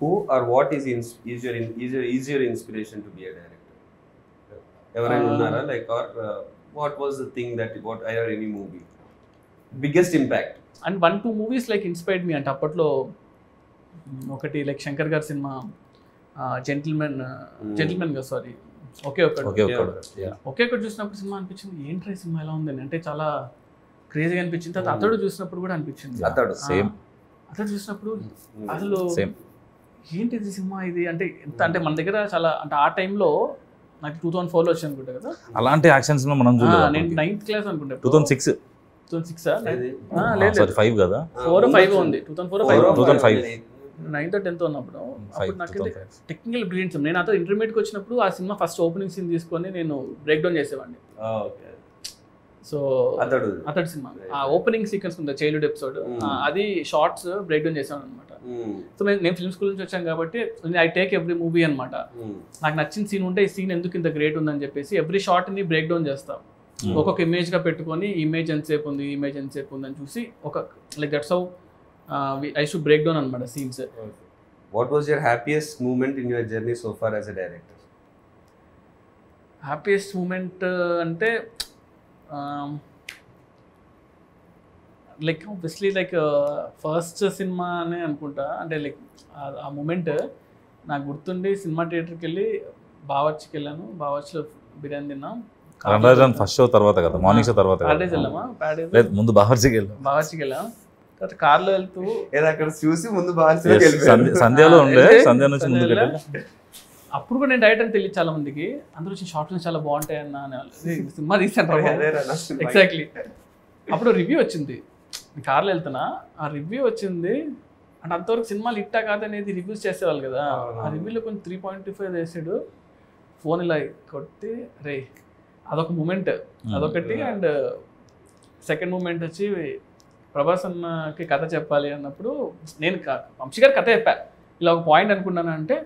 who or what is your inspiration to be a director? ఎవరైనా ఉన్నారా like or what was the thing that what or any movie biggest impact? And 1-2 movies like inspired me అంటే అప్పట్లో ఒకటి like Shankar గారి cinema gentlemen గా sorry ఒకే ఒకటి చూసినప్పుడు cinema అనిపించింది ఏంట్రా సినిమా ఎలా ఉందని అంటే చాలా క్రేజీగా అనిపించింది. తర్వాత అతడు చూసినప్పుడు కూడా అనిపించింది. అతడు చూసినప్పుడు అసలు ఏంటిది సినిమా ఇది అంటే ఎంత అంటే మన దగ్గర చాలా అంటే ఆ టైంలో నాకు 2004లో వచ్చి అనుకుంటా కదా అలాంటి యాక్షన్స్ మనం చూడలేదు. నేను 9th క్లాస్ అనుకుంటా. 2006 లేదు 5 కదా 4 5 ఉంది 2005 9th 10th ఉన్నప్పుడు అప్పుడు నాకు టెక్నికల్ బ్రిలియన్స్. నేను అతను ఇంటర్మీడియట్కి వచ్చినప్పుడు ఆ సినిమా ఫస్ట్ ఓపెనింగ్ సీన్ తీసుకొని నేను బ్రేక్ డౌన్ చేసేవాడిని. సో అతడు సినిమా ఆ ఓపెనింగ్ సీక్వెన్స్ ఉంది చైల్డ్హుడ్ ఎపిసోడ్ అది షార్ట్స్ బ్రేక్ డౌన్ చేసాను అనమాట. సో నేను ఫిల్మ్ స్కూల్ నుంచి వచ్చాను కాబట్టి ఐ టేక్ ఎవ్రీ మూవీ అనమాట. నాకు నచ్చిన సీన్ ఉంటే ఈ సీన్ ఎందుకు ఇంత గ్రేట్ ఉందని చెప్పేసి ఎవ్రీ షార్ట్ ని బ్రేక్ డౌన్ చేస్తాం. ఒక్కొక్క ఇమేజ్ గా పెట్టుకొని ఇమేజ్ ఎంతసేపు ఉంది ఇమేజ్ ఎంతసేపు ఉంది అని చూసి ఒక like that's how I should break down అనమాట scenes. What was your happiest moment in your journey so far as a director? Happiest moment అంటే లైక్ ఆబ్వియస్లీ లైక్ ఫస్ట్ సినిమా అనే అనుకుంటా. అంటే లైక్ ఆ మూమెంట్ నాకు గుర్తుండి సినిమా థియేటర్కి వెళ్ళి బావర్చికి వెళ్ళాను. బావర్చిలో బిర్యానీ తిన్నాం. ఫస్ట్ షో తర్వాత కదా మార్నింగ్ షో తర్వాత ప్యాడేజ్ వెళ్ళామా లేదు ముందు బావర్చికి వెళ్ళాం. తర్వాత కార్లో వెళ్తూ అక్కడ చూసి ముందు సంధ్యలో ఉండే సంధ్య నుంచి ముందు అప్పుడు కూడా నేను డైరెక్ట్ అని తెలియదు చాలా మందికి. అందరూ వచ్చి షార్ట్ ఫిల్మ్స్ చాలా బాగుంటాయి అన్న సినిమా తీసాను ఎగ్జాక్ట్లీ. అప్పుడు రివ్యూ వచ్చింది కార్లో వెళ్తున్నా ఆ రివ్యూ వచ్చింది అంటే అంతవరకు సినిమాలు ఇట్టా కాదనేది రివ్యూస్ చేసేవాళ్ళు కదా. ఆ రివ్యూలో కొంచెం 3.25 వేసాడు. ఫోన్ ఇలా కొట్టి రే అదొక మూమెంట్ అదొకటి. అండ్ సెకండ్ మూమెంట్ వచ్చి ప్రభాస్ అన్నకి కథ చెప్పాలి అన్నప్పుడు నేను వంశీ గారి కథ చెప్పా. ఇలా ఒక పాయింట్ అనుకున్నాను అంటే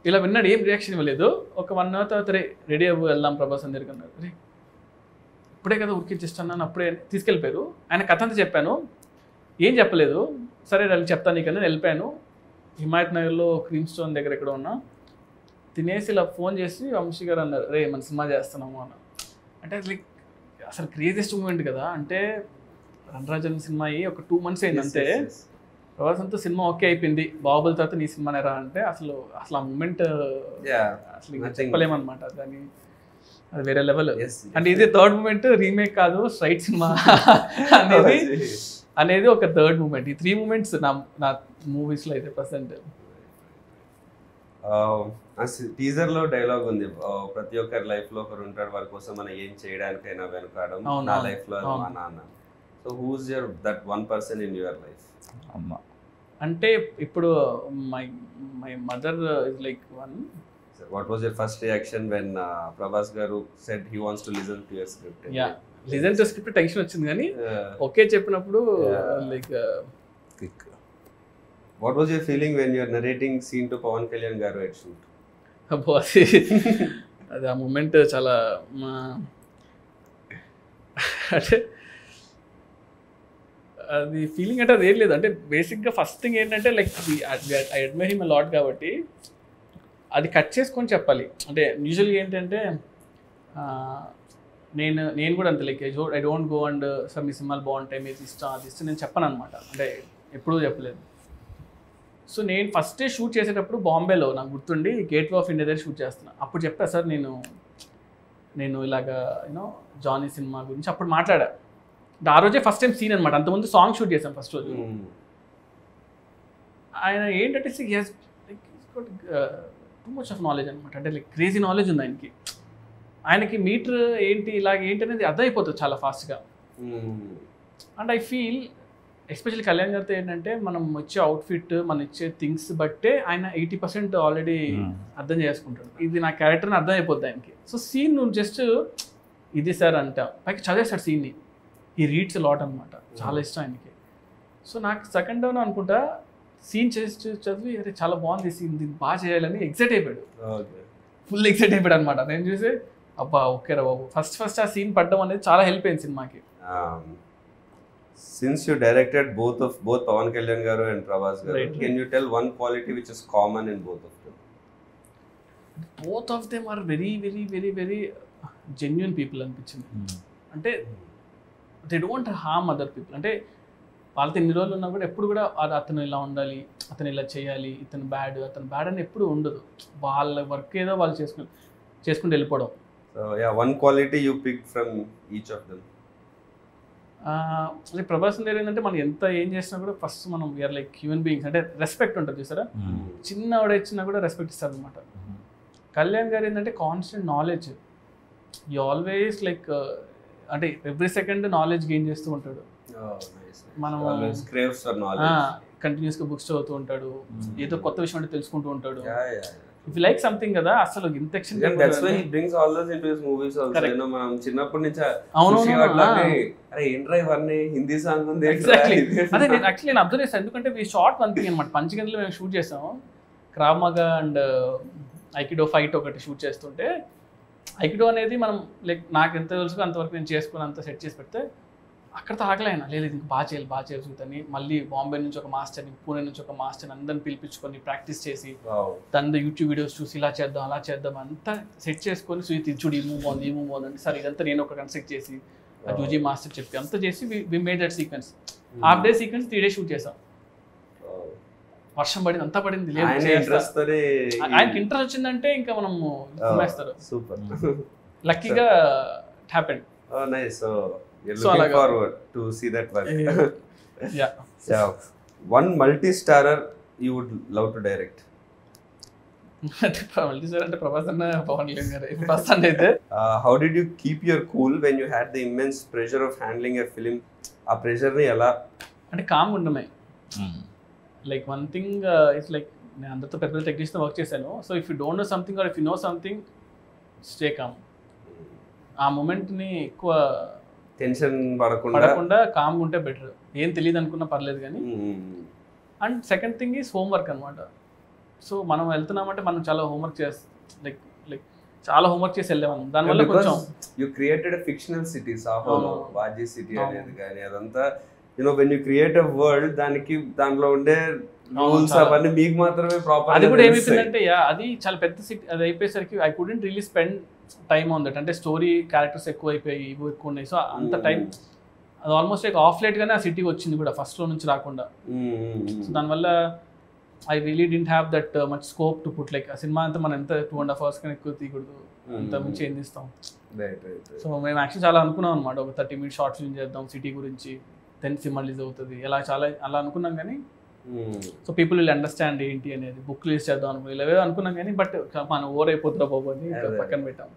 ఇలా విన్నాడు ఏం రియాక్షన్ ఇవ్వలేదు. ఒక 1 hour తర్వాత రెడీ అవ్వు వెళ్దాం ప్రభాస్ అని దగ్గరికి అన్నారు. రే ఇప్పుడే కదా ఉరికిచ్చిస్తున్నాను అప్పుడే తీసుకెళ్ళిపోయారు. ఆయన కథ అంతా చెప్పాను ఏం చెప్పలేదు. సరే వెళ్ళి చెప్తాను నీకన్నా వెళ్ళిపోయాను. హిమాయత్ నగర్లో క్రీమ్ స్టోన్ దగ్గర ఎక్కడ ఉన్నా తినేసి ఇలా ఫోన్ చేసి వంశీ గారు అన్నారు రే మన సినిమా చేస్తున్నాము అన్న. అంటే లైక్ అసలు క్రేజియస్ట్ మూమెంట్ కదా. అంటే రణరాజన్ సినిమా అయ్యి ఒక 2 months అయింది అంతే. ప్రభాస్ అంతా సినిమా ఓకే అయిపోయింది. బాహుబలి తర్వాత నీ సినిమా నేరా అంటే అసలు ఆ మూమెంట్ అసలు చెప్పలేమన్నమాట. దాన్ని అది వేరే లెవెల్. అంటే ఇది థర్డ్ మూమెంట్ రీమేక్ కాదు స్ట్రైట్ సినిమా అనేది ఒక థర్డ్ మూమెంట్. ఈ 3 moments నా మూవీస్ లో అయితే ప్రెసెంట్. టీజర్ లో డైలాగ్ ఉంది ప్రతి ఒక్కరి లైఫ్ లో ఒకరు ఉంటాడు వారి కోసం మనం ఏం చేయడానికైనా వెనుకాడం. నా లైఫ్ లో మా నాన్న. So who's your that one person in your life? అమ్మ అంటే ఇప్పుడు my mother is like one. What was your first reaction when Prabhas garu said he wants to listen to your script? Yeah, listen to script tension వచ్చింది కానీ okay చెప్పినప్పుడు like what was your feeling when you are narrating scene to Pawan Kalyan garu at shoot? అబ్బో అది ఆ moment చాలా అంటే అది feeling అంటే అది ఏం లేదు. అంటే బేసిక్గా ఫస్ట్ థింగ్ ఏంటంటే like I admire him lot కాబట్టి అది కట్ చేసుకొని చెప్పాలి. అంటే యూజువల్గా ఏంటంటే నేను కూడా అంతే like I don't go and sir మీ సినిమాలు బాగుంటాయి మీరు ఇష్టం అది ఇష్టం నేను చెప్పను అనమాట. అంటే ఎప్పుడూ చెప్పలేదు. సో నేను ఫస్టే షూట్ చేసేటప్పుడు బాంబేలో నాకు గుర్తుండి గేట్వే ఆఫ్ ఇండియా దగ్గర షూట్ చేస్తున్నాను. అప్పుడు చెప్పా సార్ నేను ఇలాగా యూనో జానీ సినిమా గురించి అప్పుడు మాట్లాడా. ఆ రోజే ఫస్ట్ టైం సీన్ అనమాట. అంతకుముందు సాంగ్ షూట్ చేశాను ఫస్ట్ రోజు. ఆయన ఏంటంటే టూ మచ్ ఆఫ్ నాలెడ్జ్ అనమాట. అంటే లైక్ క్రేజీ నాలెడ్జ్ ఉంది ఆయనకి. ఆయనకి మీటర్ ఏంటి ఇలాగ ఏంటి అనేది అర్థమైపోతుంది చాలా ఫాస్ట్గా. And I feel especially Kalyan గారితో ఏంటంటే మనం వచ్చే అవుట్ఫిట్ మనం ఇచ్చే థింగ్స్ బట్టే ఆయన 80% ఆల్రెడీ అర్థం చేసుకుంటాడు. ఇది నా క్యారెక్టర్ని అర్థం అయిపోద్ది ఆయనకి. సో సీన్ నువ్వు జస్ట్ ఇది సార్ అంటా పైకి చదివేస్తాడు సీన్ని. ఈ రీడ్స్ లాట్ అనమాట. చాలా ఇష్టం ఆయనకి. సో నాకు సెకండ్ డౌన్ అనుకుంటా సీన్ చేసి చదివి అరే చాలా బాగుంది సీన్ దీన్ని బాగా చేయాలని ఎక్సైట్ అయిపోయాడు. ఫుల్ ఎక్సైట్ అయిపోయాడు అనమాట. నేను చూసి అబ్బా ఓకే రా బాబు ఫస్ట్ ఆ సీన్ పడ్డం అనేది చాలా హెల్ప్ అయింది సినిమాకి. Since you directed both Pawan Kalyan garu and Prabhas garu, Right. can you tell one quality which is common in both of them? Both of them are very very very very genuine people అనిపించింది. అంటే they don't harm other people. అంటే వాళ్ళతో ఎన్ని రోజులు ఉన్నా కూడా ఎప్పుడు కూడా అతను ఇలా ఉండాలి, అతను ఇలా చేయాలి, అతను బ్యాడ్ అని ఎప్పుడు ఉండదు. వాళ్ళ వర్క్ ఏదో వాళ్ళు చేసుకుంటూ వెళ్ళిపోవడం. So yeah, one quality you picked from each of them. అంటే ప్రభాస్ దగ్గర ఏంటంటే మనం ఎంత ఏం చేసినా కూడా ఫస్ట్ మనం వీఆర్ లైక్ హ్యూమన్ బీయింగ్స్. అంటే రెస్పెక్ట్ ఉంటుంది చూసారా, చిన్న ఆవిడ ఇచ్చినా కూడా రెస్పెక్ట్ ఇస్తారు అనమాట. కళ్యాణ్ గారు ఏంటంటే constant knowledge, you always like అంటే ఎవ్రీ సెకండ్ నాలెడ్జ్ గెయిన్ చేస్తూ ఉంటాడు. మనం Always craves for knowledge. కంటిన్యూస్గా బుక్స్ చదువుతూ ఉంటాడు, ఏదో కొత్త విషయం అంటే తెలుసుకుంటూ ఉంటాడు. Yeah. ఇఫ్ లైక్ సంథింగ్ కదా అసలు ఇంత And that's why he brings all those into his movies also. Correct. You know, మనం చిన్నప్పటి నుంచి అవును, అరే ఏంట్రా ఇవన్నీ హిందీ సాంగ్ ఉంది ఎగ్జాక్ట్లీ. అదే నేను యాక్చువల్లీ నేను అబ్జర్వ్ చేస్తాను, ఎందుకంటే ఈ షార్ట్ వన్ థింగ్ అనమాట. పంచగంటలో మేము షూట్ చేసాము, క్రావ్ మగా అండ్ ఐకిడో ఫైట్ ఒకటి షూట్ చేస్తుంటే, ఐకిడో అనేది మనం లైక్ నాకు ఎంత తెలుసు అంతవరకు నేను చేసుకుని అంత సెట్ చేసి పెడితే అక్కడితో ఆగలేనా, లేదు ఇంక బాగా చేయాలి చూద్దని మళ్ళీ బాంబే నుంచి ఒక మాస్టర్ని, పూణే నుంచి ఒక మాస్టర్ని అందరిని పిలిపించుకొని ప్రాక్టీస్ చేసి దాని యూట్యూబ్ వీడియోస్ చూసి ఇలా చేద్దాం అలా చేద్దాం అంతా సెట్ చేసుకొని సుయిత్ చూడు ఈ మూవ్ బాగుంది అంటే సరే ఇదంతా నేను ఒక కన్స్ట్రక్ట్ చేసి ఆ జూజీ మాస్టర్ చెప్పి అంతా చేసి we made that sequence. Half day sequence 3 days shoot చేసాం. వర్షం పడింది, అంతా పడింది, లేదు ఆయనకి ఇంట్రెస్ట్ వచ్చిందంటే ఇంకా మనం వేస్తారు. సూపర్, లక్కీగా it happened. Oh nice. So you're looking forward to see that work. Yeah. So one multi-starrer you would love to direct. అంటే ప్రభాస్ అన్న పవన్ కళ్యాణ్ గారు ఫస్ట్ అయితే. How did you keep your cool when you had the immense pressure of handling a film? ఆ pressure ని ఎలా అంటే కామ్గా ఉండమే. Like one thing it's like నేను అందరితో పెద్ద పెద్ద టెక్నీషియన్ వర్క్ చేశాను. So if you don't know something or if you know something stay calm. ఆ మూమెంట్ని ఎక్కువ టెన్షన్ పడకుండా కామ్గా ఉంటే బెటర్. ఏం తెలియదు అనుకున్నా పర్లేదు కానీ. And second thing is homework అనమాట. సో మనం వెళ్తున్నామంటే మనం చాలా హోంవర్క్ లైక్ చాలా హోంవర్క్ చేసి వెళ్ళాము. దానివల్ల కొంచెం యూ క్రియేటెడ్ ఫిక్షనల్ సిటీస్ వాజీ సిటీ అనేది కానీ అదంతా you know when you create a world దాంట్లో ఉండే రూల్స్ అవన్నీ మీకు మాత్రమే ప్రాపర్. అది కూడా ఏమైపోయిందంటే అది చాలా పెద్ద సిటీ. అది అయిపోయేసరికి I couldn't really spend time on that. అంటే స్టోరీ క్యారెక్టర్స్ ఎక్కువ అయిపోయి ఇవి ఎక్కువ ఉన్నాయి. సో అంత టైం అది ఆల్మోస్ట్ లైక్ ఆఫ్ లేట్గానే ఆ సిటీకి వచ్చింది కూడా ఫస్ట్లో నుంచి రాకుండా. సో దానివల్ల I really didn't have that much scope to put like ఆ సినిమా అంతా మనం ఎంత 2.5 hours కన్నా ఎక్కువ తీయకూడదు, అంత మించి ఏం తీస్తాం. సో మేము యాక్చువల్లీ చాలా అనుకున్నాం అనమాట, ఒక 30 minutes షార్ట్ ఫిల్మ్ చేద్దాం సిటీ గురించి, 10 సినిమా రిలీజ్ అవుతుంది ఇలా చాలా అలా అనుకున్నాం. కానీ సో పీపుల్ విల్ అండర్స్టాండ్ ఏంటి అనేది, బుక్ రిలీజ్ చేద్దాం అనుకున్నాం, ఇలా అనుకున్నాం కానీ బట్ మనం ఓవర్ అయిపోతుందా బాబు అని పక్కన పెట్టాం.